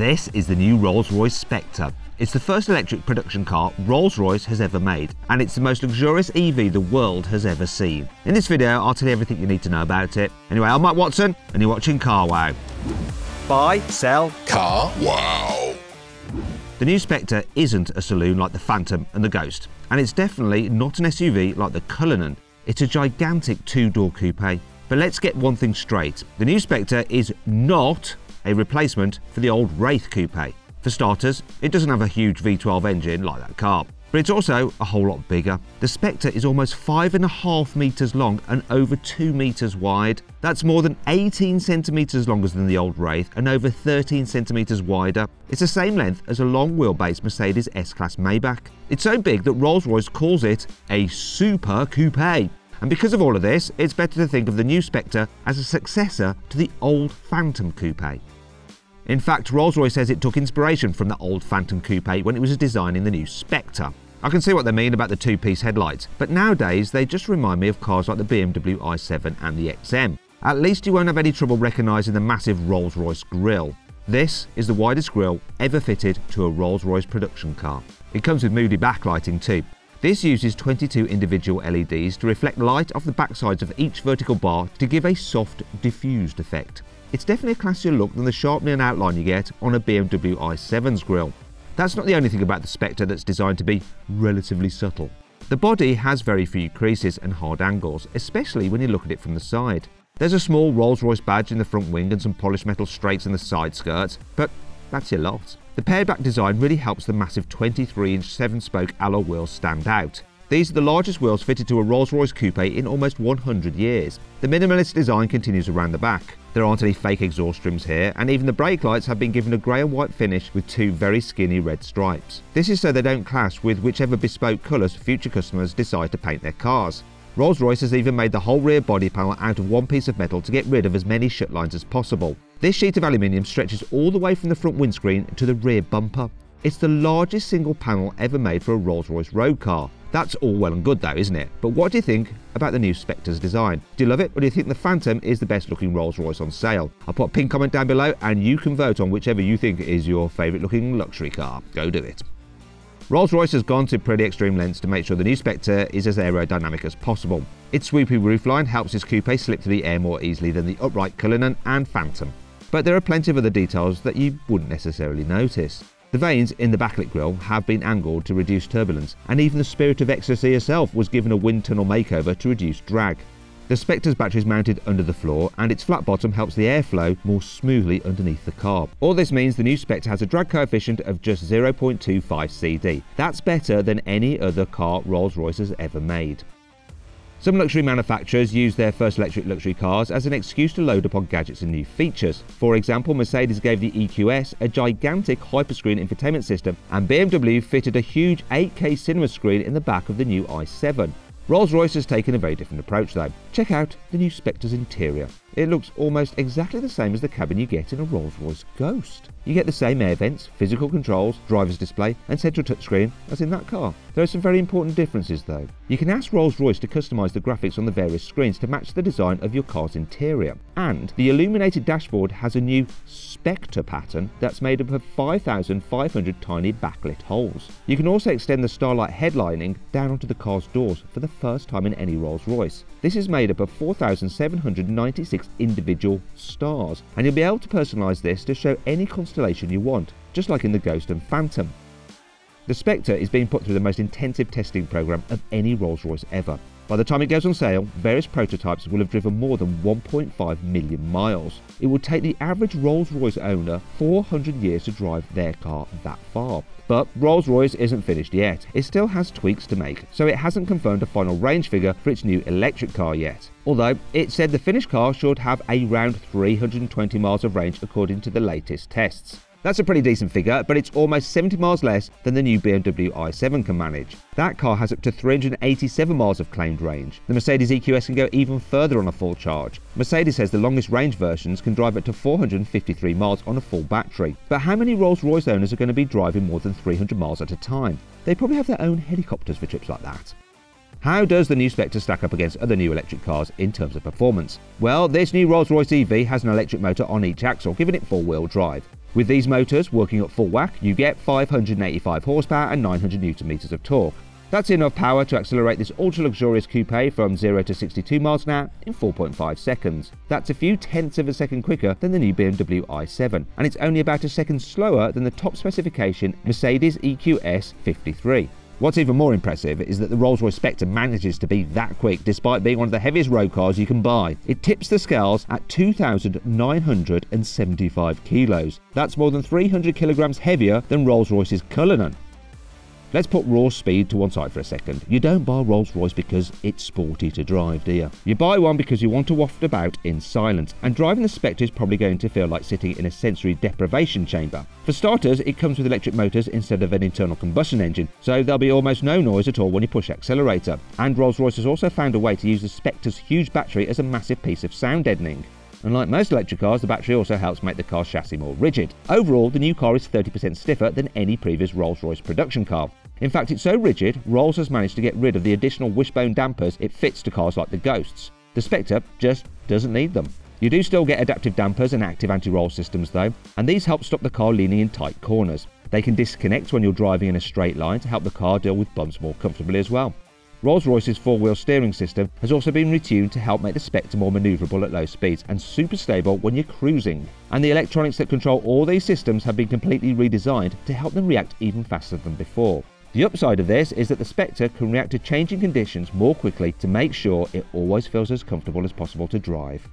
This is the new Rolls-Royce Spectre. It's the first electric production car Rolls-Royce has ever made, and it's the most luxurious EV the world has ever seen. In this video, I'll tell you everything you need to know about it. Anyway, I'm Mike Watson, and you're watching Car Wow. Buy, sell, Car Wow. The new Spectre isn't a saloon like the Phantom and the Ghost, and it's definitely not an SUV like the Cullinan. It's a gigantic two-door coupe. But let's get one thing straight. The new Spectre is not a replacement for the old Wraith coupe. For starters, it doesn't have a huge V12 engine like that car, but it's also a whole lot bigger. The Spectre is almost 5.5 meters long and over 2 meters wide. That's more than 18 centimeters longer than the old Wraith and over 13 centimeters wider. It's the same length as a long wheelbase Mercedes S-Class Maybach. It's so big that Rolls-Royce calls it a super coupe. And because of all of this, it's better to think of the new Spectre as a successor to the old Phantom coupe. In fact, Rolls-Royce says it took inspiration from the old Phantom coupe when it was designing the new Spectre. I can see what they mean about the two-piece headlights, but nowadays they just remind me of cars like the BMW i7 and the XM. At least you won't have any trouble recognising the massive Rolls-Royce grille. This is the widest grille ever fitted to a Rolls-Royce production car. It comes with moody backlighting too. This uses 22 individual LEDs to reflect light off the backsides of each vertical bar to give a soft, diffused effect. It's definitely a classier look than the sharpening and outline you get on a BMW i7's grille. That's not the only thing about the Spectre that's designed to be relatively subtle. The body has very few creases and hard angles, especially when you look at it from the side. There's a small Rolls-Royce badge in the front wing and some polished metal strakes in the side skirts, but that's your lot. The pared back design really helps the massive 23-inch 7-spoke alloy wheels stand out. These are the largest wheels fitted to a Rolls-Royce coupe in almost 100 years. The minimalist design continues around the back. There aren't any fake exhaust trims here, and even the brake lights have been given a grey and white finish with two very skinny red stripes. This is so they don't clash with whichever bespoke colours future customers decide to paint their cars. Rolls-Royce has even made the whole rear body panel out of one piece of metal to get rid of as many shut lines as possible. This sheet of aluminium stretches all the way from the front windscreen to the rear bumper. It's the largest single panel ever made for a Rolls-Royce road car. That's all well and good though, isn't it? But what do you think about the new Spectre's design? Do you love it, or do you think the Phantom is the best looking Rolls-Royce on sale? I'll put a pinned comment down below and you can vote on whichever you think is your favourite looking luxury car. Go do it. Rolls-Royce has gone to pretty extreme lengths to make sure the new Spectre is as aerodynamic as possible. Its swoopy roofline helps this coupe slip through the air more easily than the upright Cullinan and Phantom. But there are plenty of other details that you wouldn't necessarily notice. The vanes in the backlit grille have been angled to reduce turbulence, and even the Spirit of Ecstasy herself was given a wind tunnel makeover to reduce drag. The Spectre's battery is mounted under the floor, and its flat bottom helps the airflow more smoothly underneath the car. All this means the new Spectre has a drag coefficient of just 0.25 CD. That's better than any other car Rolls-Royce has ever made. Some luxury manufacturers use their first electric luxury cars as an excuse to load up on gadgets and new features. For example, Mercedes gave the EQS a gigantic hyperscreen infotainment system, and BMW fitted a huge 8K cinema screen in the back of the new i7. Rolls-Royce has taken a very different approach though. Check out the new Spectre's interior. It looks almost exactly the same as the cabin you get in a Rolls-Royce Ghost. You get the same air vents, physical controls, driver's display and central touchscreen as in that car. There are some very important differences though. You can ask Rolls-Royce to customise the graphics on the various screens to match the design of your car's interior. And the illuminated dashboard has a new Spectre pattern that's made up of 5,500 tiny backlit holes. You can also extend the Starlight Headlining down onto the car's doors for the first time in any Rolls-Royce. This is made up of 4,796 individual stars, and you'll be able to personalise this to show any constellation you want, just like in the Ghost and Phantom. The Spectre is being put through the most intensive testing programme of any Rolls-Royce ever. By the time it goes on sale, various prototypes will have driven more than 1.5 million miles. It will take the average Rolls-Royce owner 400 years to drive their car that far. But Rolls-Royce isn't finished yet. It still has tweaks to make, so it hasn't confirmed a final range figure for its new electric car yet. Although it said the finished car should have around 320 miles of range according to the latest tests. That's a pretty decent figure, but it's almost 70 miles less than the new BMW i7 can manage. That car has up to 387 miles of claimed range. The Mercedes EQS can go even further on a full charge. Mercedes says the longest range versions can drive up to 453 miles on a full battery. But how many Rolls-Royce owners are going to be driving more than 300 miles at a time? They probably have their own helicopters for trips like that. How does the new Spectre stack up against other new electric cars in terms of performance? Well, this new Rolls-Royce EV has an electric motor on each axle, giving it four-wheel drive. With these motors working at full whack, you get 585 horsepower and 900 Newton meters of torque. That's enough power to accelerate this ultra-luxurious coupe from 0 to 62 miles an hour in 4.5 seconds. That's a few tenths of a second quicker than the new BMW i7, and it's only about a second slower than the top specification Mercedes EQS 53. What's even more impressive is that the Rolls-Royce Spectre manages to be that quick despite being one of the heaviest road cars you can buy. It tips the scales at 2,975 kilos. That's more than 300 kilograms heavier than Rolls-Royce's Cullinan. Let's put raw speed to one side for a second. You don't buy Rolls-Royce because it's sporty to drive, do you? You buy one because you want to waft about in silence, and driving the Spectre is probably going to feel like sitting in a sensory deprivation chamber. For starters, it comes with electric motors instead of an internal combustion engine, so there'll be almost no noise at all when you push the accelerator. And Rolls-Royce has also found a way to use the Spectre's huge battery as a massive piece of sound deadening. Unlike most electric cars, the battery also helps make the car's chassis more rigid. Overall, the new car is 30% stiffer than any previous Rolls-Royce production car. In fact, it's so rigid, Rolls has managed to get rid of the additional wishbone dampers it fits to cars like the Ghosts. The Spectre just doesn't need them. You do still get adaptive dampers and active anti-roll systems though, and these help stop the car leaning in tight corners. They can disconnect when you're driving in a straight line to help the car deal with bumps more comfortably as well. Rolls-Royce's four-wheel steering system has also been retuned to help make the Spectre more manoeuvrable at low speeds and super stable when you're cruising. And the electronics that control all these systems have been completely redesigned to help them react even faster than before. The upside of this is that the Spectre can react to changing conditions more quickly to make sure it always feels as comfortable as possible to drive.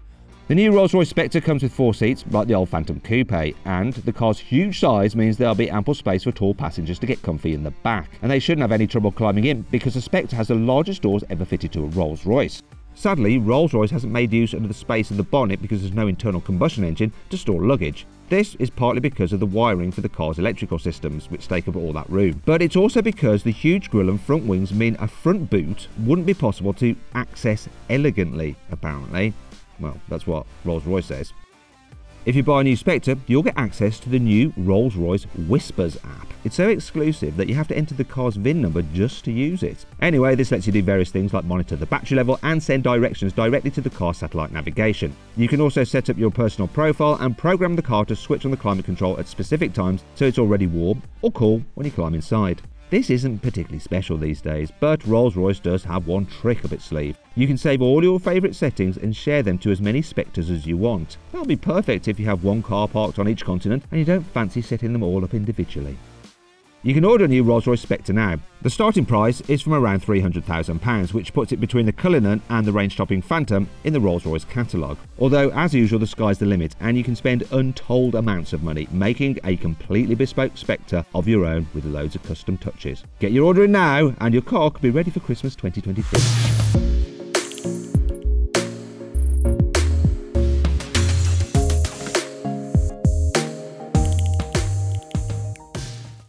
The new Rolls-Royce Spectre comes with 4 seats like the old Phantom Coupe, and the car's huge size means there'll be ample space for tall passengers to get comfy in the back, and they shouldn't have any trouble climbing in because the Spectre has the largest doors ever fitted to a Rolls-Royce. Sadly, Rolls-Royce hasn't made use of the space in the bonnet because there's no internal combustion engine to store luggage. This is partly because of the wiring for the car's electrical systems, which take up all that room. But it's also because the huge grille and front wings mean a front boot wouldn't be possible to access elegantly, apparently. Well, that's what Rolls-Royce says. If you buy a new Spectre, you'll get access to the new Rolls-Royce Whispers app. It's so exclusive that you have to enter the car's VIN number just to use it. Anyway, this lets you do various things like monitor the battery level and send directions directly to the car's satellite navigation. You can also set up your personal profile and program the car to switch on the climate control at specific times so it's already warm or cool when you climb inside. This isn't particularly special these days, but Rolls-Royce does have one trick up its sleeve. You can save all your favourite settings and share them to as many Spectres as you want. That'll be perfect if you have one car parked on each continent and you don't fancy setting them all up individually. You can order a new Rolls-Royce Spectre now. The starting price is from around £300,000, which puts it between the Cullinan and the range-topping Phantom in the Rolls-Royce catalogue. Although, as usual, the sky's the limit and you can spend untold amounts of money making a completely bespoke Spectre of your own with loads of custom touches. Get your order in now and your car could be ready for Christmas 2023.